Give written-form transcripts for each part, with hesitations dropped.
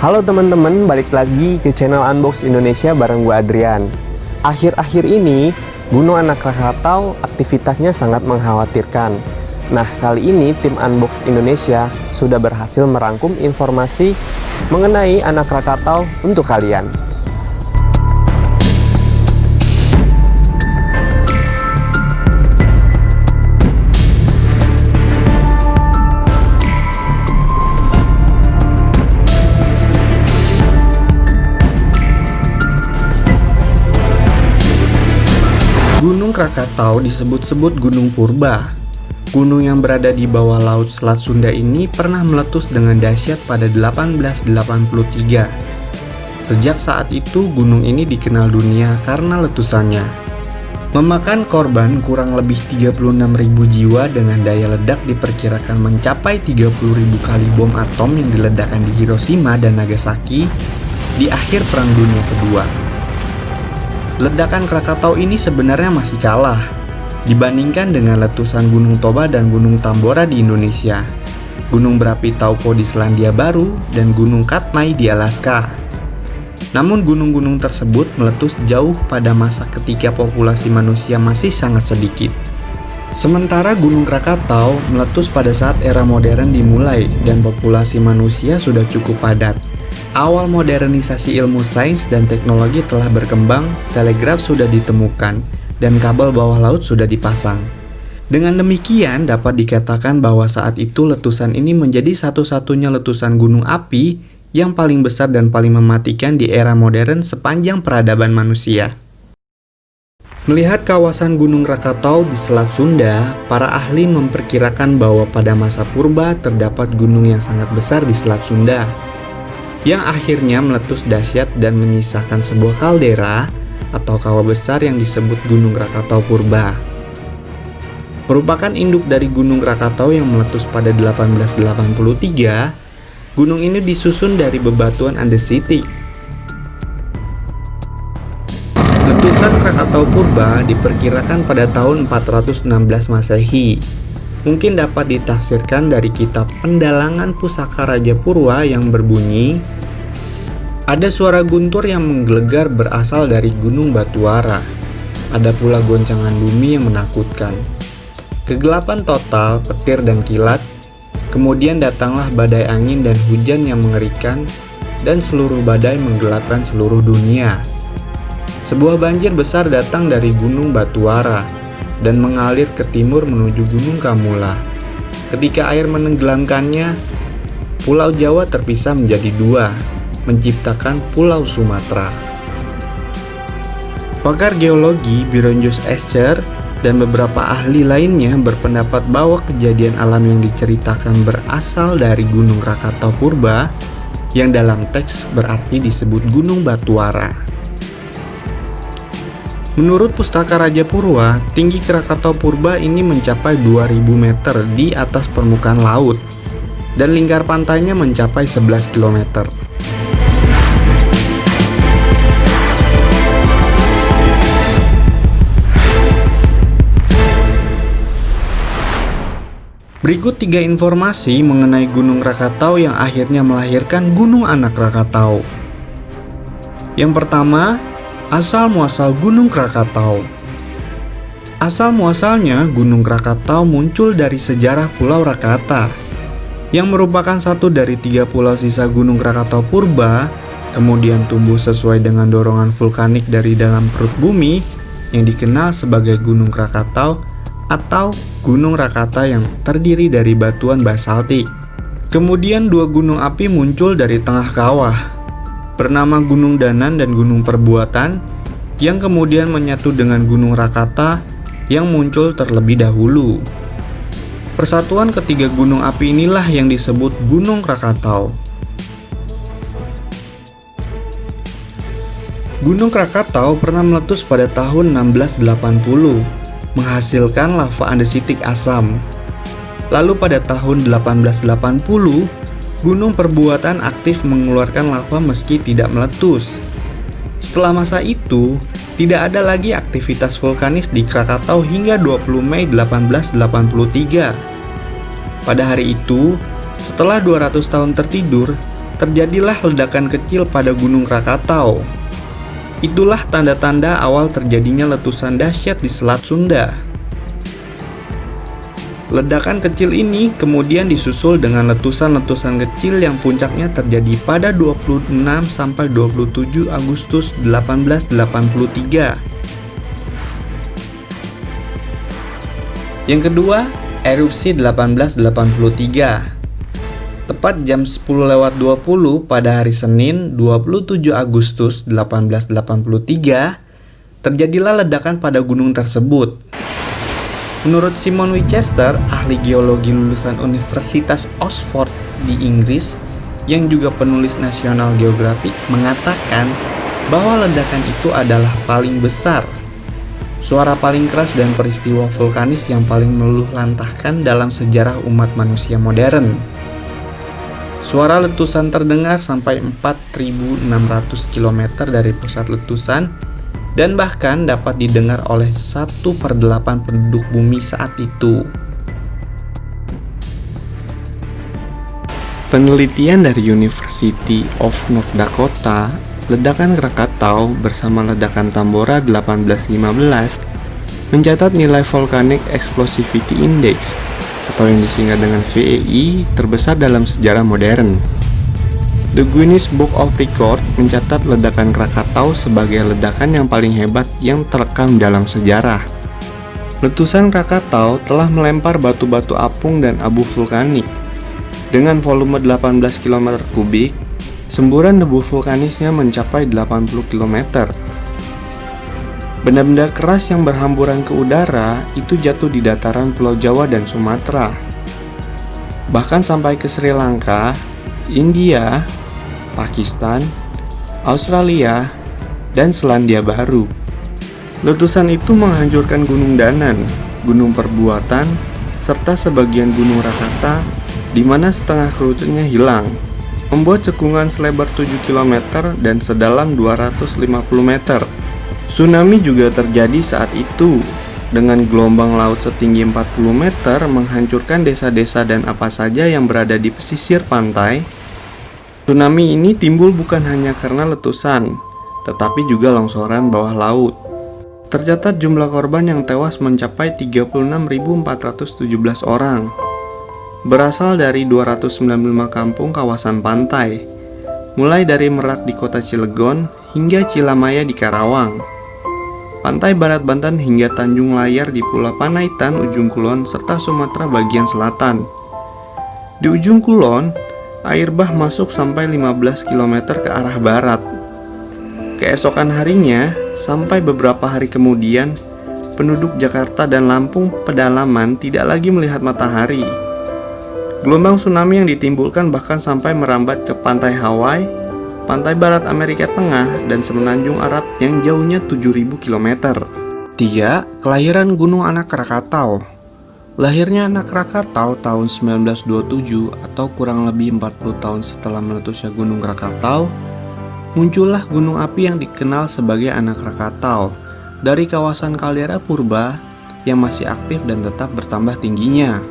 Halo teman-teman, balik lagi ke channel Unbox Indonesia bareng gue Adrian. Akhir-akhir ini, Gunung Anak Krakatau aktivitasnya sangat mengkhawatirkan. Nah, kali ini tim Unbox Indonesia sudah berhasil merangkum informasi mengenai Anak Krakatau untuk kalian. Gunung Krakatau disebut-sebut Gunung Purba. Gunung yang berada di bawah Laut Selat Sunda ini pernah meletus dengan dahsyat pada 1883. Sejak saat itu, gunung ini dikenal dunia karena letusannya. Memakan korban kurang lebih 36.000 jiwa dengan daya ledak diperkirakan mencapai 30.000 kali bom atom yang diledakkan di Hiroshima dan Nagasaki di akhir Perang Dunia Kedua. Ledakan Krakatau ini sebenarnya masih kalah dibandingkan dengan letusan Gunung Toba dan Gunung Tambora di Indonesia, Gunung berapi Taupo di Selandia Baru, dan Gunung Katmai di Alaska. Namun gunung-gunung tersebut meletus jauh pada masa ketika populasi manusia masih sangat sedikit. Sementara Gunung Krakatau meletus pada saat era modern dimulai dan populasi manusia sudah cukup padat. Awal modernisasi ilmu sains dan teknologi telah berkembang, telegraf sudah ditemukan, dan kabel bawah laut sudah dipasang. Dengan demikian, dapat dikatakan bahwa saat itu letusan ini menjadi satu-satunya letusan gunung api yang paling besar dan paling mematikan di era modern sepanjang peradaban manusia. Melihat kawasan Gunung Krakatau di Selat Sunda, para ahli memperkirakan bahwa pada masa purba terdapat gunung yang sangat besar di Selat Sunda, yang akhirnya meletus dahsyat dan menyisakan sebuah kaldera atau kawah besar yang disebut Gunung Krakatau Purba. Merupakan induk dari Gunung Krakatau yang meletus pada 1883, gunung ini disusun dari bebatuan andesitik. Letusan Krakatau Purba diperkirakan pada tahun 416 Masehi. Mungkin dapat ditafsirkan dari kitab Pendalangan Pusaka Raja Purwa yang berbunyi, ada suara guntur yang menggelegar berasal dari Gunung Batuara. Ada pula goncangan bumi yang menakutkan. Kegelapan total, petir dan kilat. Kemudian datanglah badai angin dan hujan yang mengerikan, dan seluruh badai menggelapkan seluruh dunia. Sebuah banjir besar datang dari Gunung Batuara dan mengalir ke timur menuju Gunung Kamula. Ketika air menenggelamkannya, Pulau Jawa terpisah menjadi dua, menciptakan Pulau Sumatera. Pakar geologi Bironjos Escher dan beberapa ahli lainnya berpendapat bahwa kejadian alam yang diceritakan berasal dari Gunung Krakatau Purba, yang dalam teks berarti disebut Gunung Batuara. Menurut Pustaka Raja Purwa, tinggi Krakatau Purba ini mencapai 2000 meter di atas permukaan laut, dan lingkar pantainya mencapai 11 km. Berikut 3 informasi mengenai Gunung Krakatau yang akhirnya melahirkan Gunung Anak Krakatau. Yang pertama, asal-muasal Gunung Krakatau. Asal-muasalnya Gunung Krakatau muncul dari sejarah Pulau Rakata, yang merupakan satu dari 3 pulau sisa Gunung Krakatau Purba, kemudian tumbuh sesuai dengan dorongan vulkanik dari dalam perut bumi yang dikenal sebagai Gunung Krakatau atau Gunung Rakata yang terdiri dari batuan basaltik. Kemudian 2 gunung api muncul dari tengah kawah, bernama Gunung Danan dan Gunung Perbuatan, yang kemudian menyatu dengan Gunung Rakata yang muncul terlebih dahulu. Persatuan ketiga gunung api inilah yang disebut Gunung Krakatau. Gunung Krakatau pernah meletus pada tahun 1680, menghasilkan lava andesitik asam. Lalu pada tahun 1880, Gunung Perbuatan aktif mengeluarkan lava meski tidak meletus. Setelah masa itu, tidak ada lagi aktivitas vulkanis di Krakatau hingga 20 Mei 1883. Pada hari itu, setelah 200 tahun tertidur, terjadilah ledakan kecil pada Gunung Krakatau. Itulah tanda-tanda awal terjadinya letusan dahsyat di Selat Sunda. Ledakan kecil ini kemudian disusul dengan letusan-letusan kecil yang puncaknya terjadi pada 26 sampai 27 Agustus 1883. Yang kedua, erupsi 1883. Tepat jam 10:20 pada hari Senin 27 Agustus 1883, terjadilah ledakan pada gunung tersebut. Menurut Simon Winchester, ahli geologi lulusan Universitas Oxford di Inggris yang juga penulis National Geographic, mengatakan bahwa ledakan itu adalah paling besar, suara paling keras dan peristiwa vulkanis yang paling meluluh lantahkan dalam sejarah umat manusia modern. Suara letusan terdengar sampai 4.600 km dari pusat letusan dan bahkan dapat didengar oleh 1/8 penduduk bumi saat itu. Penelitian dari University of North Dakota, ledakan Krakatau bersama ledakan Tambora 1815 mencatat nilai Volcanic Explosivity Index atau yang disingkat dengan VEI terbesar dalam sejarah modern. The Guinness Book of Record mencatat ledakan Krakatau sebagai ledakan yang paling hebat yang terekam dalam sejarah. Letusan Krakatau telah melempar batu-batu apung dan abu vulkanik. Dengan volume 18 km kubik, semburan debu vulkanisnya mencapai 80 km. Benda-benda keras yang berhamburan ke udara itu jatuh di dataran Pulau Jawa dan Sumatera. Bahkan sampai ke Sri Lanka, India, Pakistan, Australia, dan Selandia Baru. Letusan itu menghancurkan Gunung Danan, Gunung Perbuatan, serta sebagian Gunung Rakata, di mana setengah kerucutnya hilang, membuat cekungan selebar 7 km dan sedalam 250 meter. Tsunami juga terjadi saat itu, dengan gelombang laut setinggi 40 meter menghancurkan desa-desa dan apa saja yang berada di pesisir pantai. Tsunami ini timbul bukan hanya karena letusan, tetapi juga longsoran bawah laut. Tercatat jumlah korban yang tewas mencapai 36.417 orang, berasal dari 295 kampung kawasan pantai, mulai dari Merak di kota Cilegon hingga Cilamaya di Karawang, pantai barat Banten hingga Tanjung Layar di Pulau Panaitan, ujung kulon, serta Sumatera bagian selatan. Di ujung kulon, air bah masuk sampai 15 km ke arah barat. Keesokan harinya, sampai beberapa hari kemudian, penduduk Jakarta dan Lampung pedalaman tidak lagi melihat matahari. Gelombang tsunami yang ditimbulkan bahkan sampai merambat ke pantai Hawaii, pantai barat Amerika Tengah, dan semenanjung Arab yang jauhnya 7.000 km. 3. Kelahiran Gunung Anak Krakatau. Lahirnya Anak Krakatau tahun 1927 atau kurang lebih 40 tahun setelah meletusnya Gunung Krakatau, muncullah gunung api yang dikenal sebagai Anak Krakatau dari kawasan kaldera purba yang masih aktif dan tetap bertambah tingginya.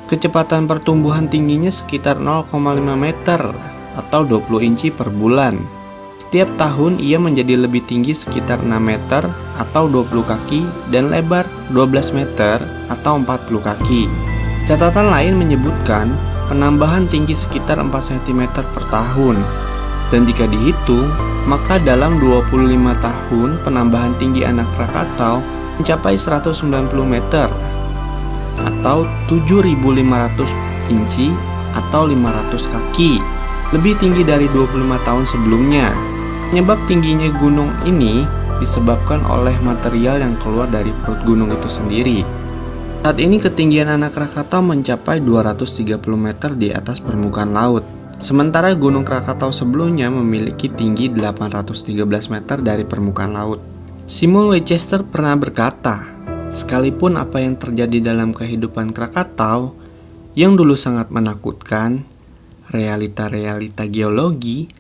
Kecepatan pertumbuhan tingginya sekitar 0,5 meter atau 20 inci per bulan. Setiap tahun ia menjadi lebih tinggi sekitar 6 meter atau 20 kaki dan lebar 12 meter atau 40 kaki. Catatan lain menyebutkan penambahan tinggi sekitar 4 cm per tahun. Dan jika dihitung, maka dalam 25 tahun penambahan tinggi Anak Krakatau mencapai 190 meter atau 7.500 inci atau 500 kaki, lebih tinggi dari 25 tahun sebelumnya. Penyebab tingginya gunung ini disebabkan oleh material yang keluar dari perut gunung itu sendiri. Saat ini ketinggian Anak Krakatau mencapai 230 meter di atas permukaan laut. Sementara Gunung Krakatau sebelumnya memiliki tinggi 813 meter dari permukaan laut. Simon Winchester pernah berkata, sekalipun apa yang terjadi dalam kehidupan Krakatau yang dulu sangat menakutkan, realita-realita geologi,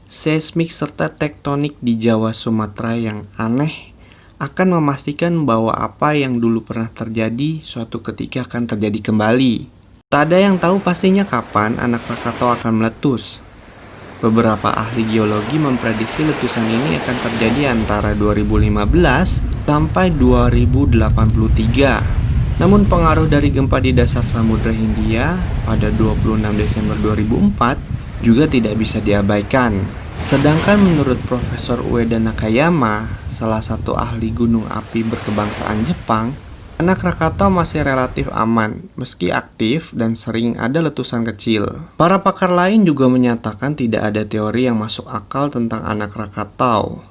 seismik serta tektonik di Jawa Sumatera yang aneh akan memastikan bahwa apa yang dulu pernah terjadi suatu ketika akan terjadi kembali. Tak ada yang tahu pastinya kapan Anak Krakatau akan meletus. Beberapa ahli geologi memprediksi letusan ini akan terjadi antara 2015 sampai 2083. Namun pengaruh dari gempa di dasar Samudra Hindia pada 26 Desember 2004 juga tidak bisa diabaikan. Sedangkan menurut Profesor Ueda Nakayama, salah satu ahli gunung api berkebangsaan Jepang, anak Krakatau masih relatif aman, meski aktif dan sering ada letusan kecil. Para pakar lain juga menyatakan tidak ada teori yang masuk akal tentang anak Krakatau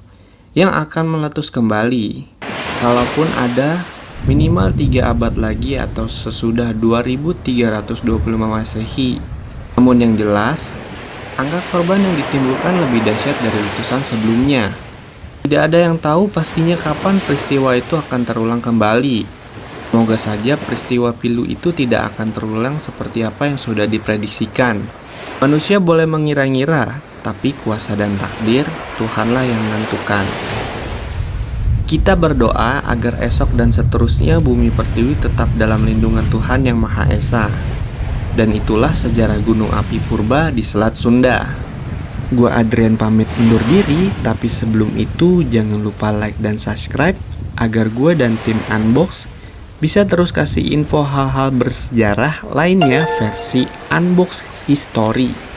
yang akan meletus kembali. Kalaupun ada, minimal 3 abad lagi atau sesudah 2325 Masehi. Namun yang jelas, angka korban yang ditimbulkan lebih dahsyat dari letusan sebelumnya. Tidak ada yang tahu pastinya kapan peristiwa itu akan terulang kembali. Semoga saja peristiwa pilu itu tidak akan terulang seperti apa yang sudah diprediksikan. Manusia boleh mengira-ngira, tapi kuasa dan takdir Tuhanlah yang menentukan. Kita berdoa agar esok dan seterusnya bumi pertiwi tetap dalam lindungan Tuhan Yang Maha Esa. Dan itulah sejarah gunung api purba di Selat Sunda. Gua Adrian pamit undur diri, tapi sebelum itu jangan lupa like dan subscribe agar gua dan tim Unbox bisa terus kasih info hal-hal bersejarah lainnya versi Unbox History.